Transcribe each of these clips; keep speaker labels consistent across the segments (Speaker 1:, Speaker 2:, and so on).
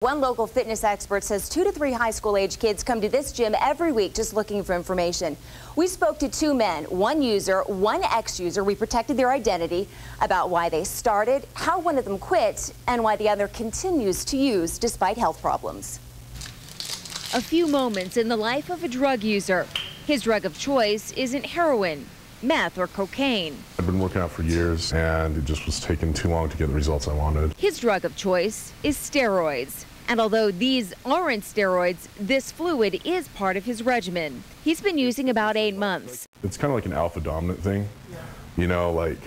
Speaker 1: One local fitness expert says 2 to 3 high school age kids come to this gym every week just looking for information. We spoke to 2 men, one user, one ex-user. We protected their identity about why they started, how one of them quit, and why the other continues to use despite health problems.
Speaker 2: A few moments in the life of a drug user. His drug of choice isn't heroin, meth, or cocaine.
Speaker 3: I've been working out for years, and it just was taking too long to get the results I wanted.
Speaker 2: His drug of choice is steroids. And although these aren't steroids, this fluid is part of his regimen. He's been using about 8 months.
Speaker 3: It's kind of like an alpha dominant thing, you know, like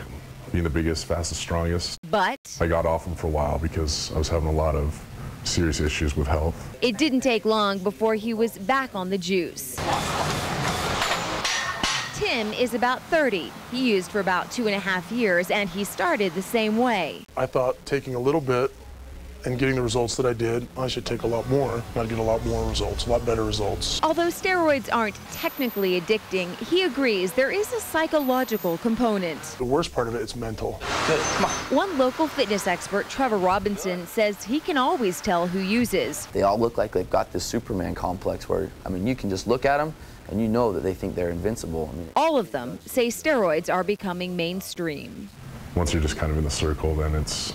Speaker 3: being the biggest, fastest, strongest.
Speaker 2: But
Speaker 3: I got off them for a while because I was having a lot of serious issues with health.
Speaker 2: It didn't take long before he was back on the juice. Tim is about 30. He used for about 2.5 years, and he started the same way.
Speaker 4: I thought taking a little bit and getting the results that I did, I should take a lot more. I'd get a lot more results, a lot better results.
Speaker 2: Although steroids aren't technically addicting, he agrees there is a psychological component.
Speaker 4: The worst part of it is mental.
Speaker 2: One local fitness expert, Trevor Robinson, says he can always tell who uses.
Speaker 5: They all look like they've got this Superman complex where, I mean, you can just look at them and you know that they think they're invincible. I mean,
Speaker 2: all of them say steroids are becoming mainstream.
Speaker 3: Once you're just kind of in the circle, then it's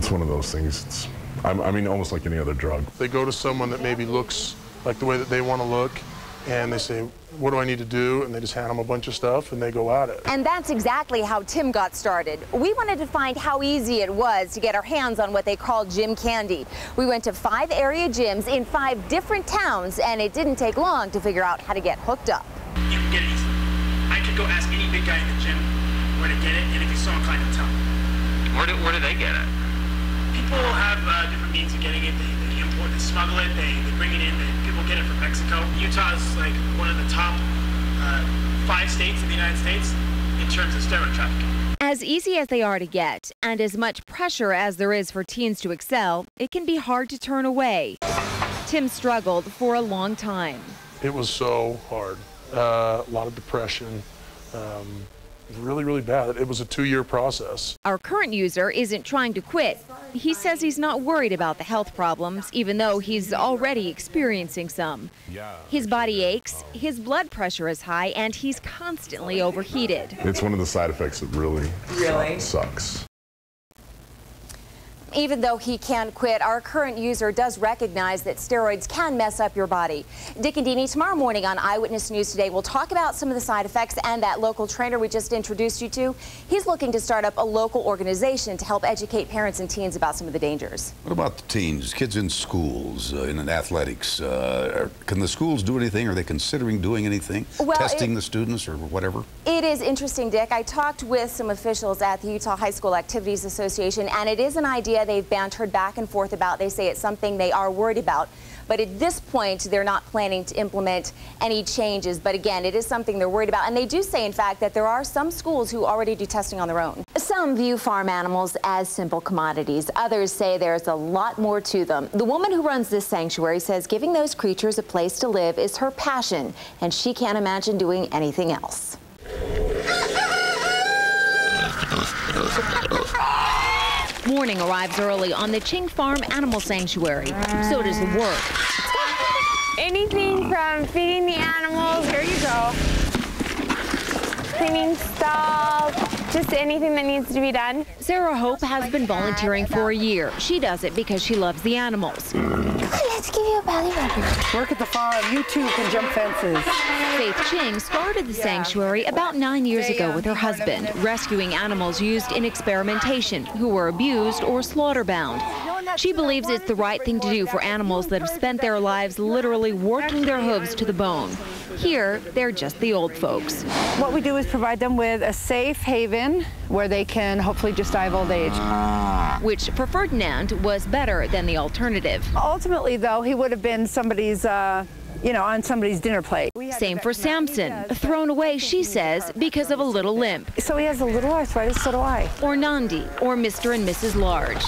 Speaker 3: one of those things. I mean, almost like any other drug.
Speaker 4: They go to someone that maybe looks like the way that they want to look, and they say, what do I need to do? And they just hand them a bunch of stuff, and they go at it.
Speaker 1: And that's exactly how Tim got started. We wanted to find how easy it was to get our hands on what they call gym candy. We went to 5 area gyms in 5 different towns, and it didn't take long to figure out how to get hooked up.
Speaker 6: You can get it easy. I could go ask any big guy in the gym where to get it, and if you saw him, I could tell him.
Speaker 7: Where do they get it?
Speaker 6: People have different means of getting it. They import, they smuggle it, they bring it in. People get it from Mexico. Utah is like one of the top 5 states in the United States in terms of steroid trafficking.
Speaker 2: As easy as they are to get, and as much pressure as there is for teens to excel, it can be hard to turn away. Tim struggled for a long time.
Speaker 4: It was so hard. A lot of depression. Really, really bad. It was a 2-year process.
Speaker 2: Our current user isn't trying to quit. He says he's not worried about the health problems, even though he's already experiencing some. His body aches, his blood pressure is high, and he's constantly overheated.
Speaker 3: It's one of the side effects that really sucks.
Speaker 1: Even though he can't quit, our current user does recognize that steroids can mess up your body. Dick and Deanie, tomorrow morning on Eyewitness News Today, we'll talk about some of the side effects, and that local trainer we just introduced you to, he's looking to start up a local organization to help educate parents and teens about some of the dangers.
Speaker 8: What about the teens, kids in schools, in athletics? Can the schools do anything? Are they considering doing anything?
Speaker 1: Well,
Speaker 8: testing the students or whatever?
Speaker 1: It is interesting, Dick. I talked with some officials at the Utah High School Activities Association, and it is an idea they've bantered back and forth about. They say it's something they are worried about, but at this point they're not planning to implement any changes. But again, it is something they're worried about, and they do say, in fact, that there are some schools who already do testing on their own. Some view farm animals as simple commodities. Others say there's a lot more to them. The woman who runs this sanctuary says giving those creatures a place to live is her passion, and she can't imagine doing anything else.
Speaker 2: Morning arrives early on the Ching Farm Animal Sanctuary. So does the work.
Speaker 9: Anything from feeding the animals, here you go, cleaning stalls, just anything that needs to be done.
Speaker 2: Sarah Hope has been volunteering for a year. She does it because she loves the animals.
Speaker 9: Let's give you a belly rub.
Speaker 10: Work at the farm. You too can jump fences.
Speaker 2: Faith Ching started the sanctuary about 9 years ago with her husband, rescuing animals used in experimentation who were abused or slaughter-bound. She believes it's the right thing to do for animals that have spent their lives literally working their hooves to the bone. Here, they're just the old folks.
Speaker 10: What we do is provide them with a safe haven where they can hopefully just die of old age.
Speaker 2: Which, for Ferdinand, was better than the alternative.
Speaker 10: Ultimately, though, he would have been somebody's, on somebody's dinner plate.
Speaker 2: Same for Samson, thrown away, she says, because of a little limp.
Speaker 10: So he has a little arthritis, so do I.
Speaker 2: Or Nandi, or Mr. and Mrs. Large.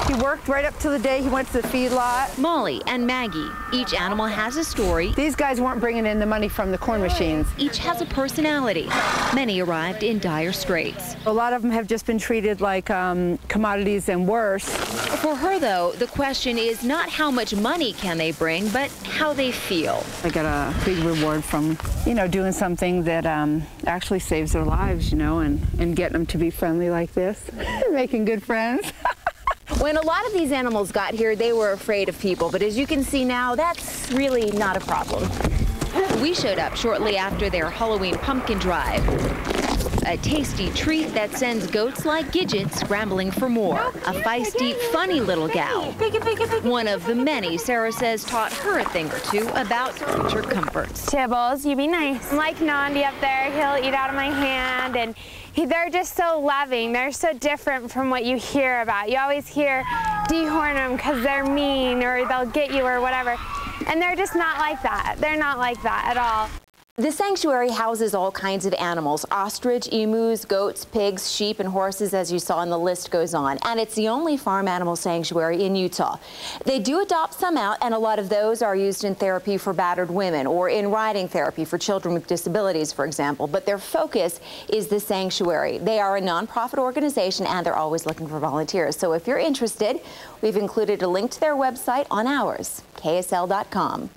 Speaker 10: He worked right up to the day he went to the feedlot.
Speaker 2: Molly and Maggie. Each animal has a story.
Speaker 10: These guys weren't bringing in the money from the corn machines.
Speaker 2: Each has a personality. Many arrived in dire straits.
Speaker 10: A lot of them have just been treated like commodities and worse.
Speaker 2: For her, though, the question is not how much money can they bring, but how they feel.
Speaker 10: I got a big reward from, doing something that actually saves their lives, and getting them to be friendly like this, making good friends.
Speaker 1: When a lot of these animals got here, they were afraid of people, but as you can see now, that's really not a problem.
Speaker 2: We showed up shortly after their Halloween pumpkin drive. A tasty treat that sends goats like Gidget scrambling for more. A feisty, funny little gal. One of the many Sarah says taught her a thing or two about creature comforts.
Speaker 9: Tibbles, you be nice. Like Nandi up there, he'll eat out of my hand, and they're just so loving. They're so different from what you hear about. You always hear dehorn them because they're mean or they'll get you or whatever. And they're just not like that. They're not like that at all.
Speaker 1: The sanctuary houses all kinds of animals: ostrich, emus, goats, pigs, sheep, and horses, as you saw, and the list goes on. And it's the only farm animal sanctuary in Utah. They do adopt some out, and a lot of those are used in therapy for battered women or in riding therapy for children with disabilities, for example. But their focus is the sanctuary. They are a nonprofit organization, and they're always looking for volunteers. So if you're interested, we've included a link to their website on ours, ksl.com.